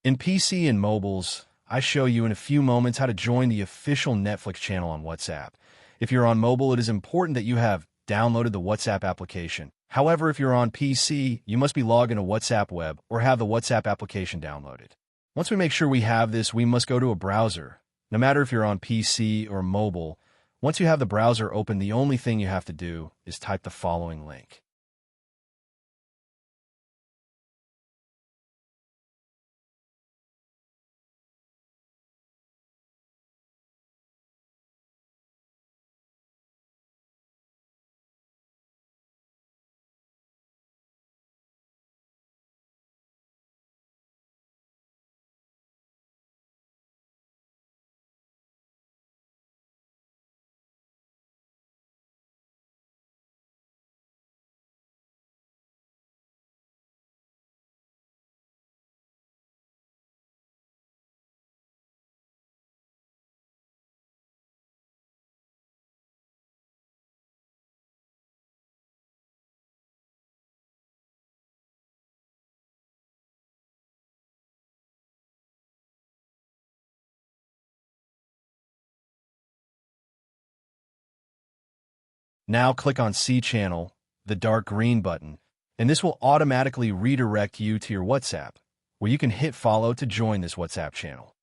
In PC and mobiles, I show you in a few moments how to join the official Netflix channel on WhatsApp. If you're on mobile, it is important that you have downloaded the WhatsApp application. However, if you're on PC, you must be logged into WhatsApp Web or have the WhatsApp application downloaded. Once we make sure we have this, we must go to a browser. No matter if you're on PC or mobile, once you have the browser open, the only thing you have to do is type the following link. Now click on C Channel, the dark green button, and this will automatically redirect you to your WhatsApp, where you can hit follow to join this WhatsApp channel.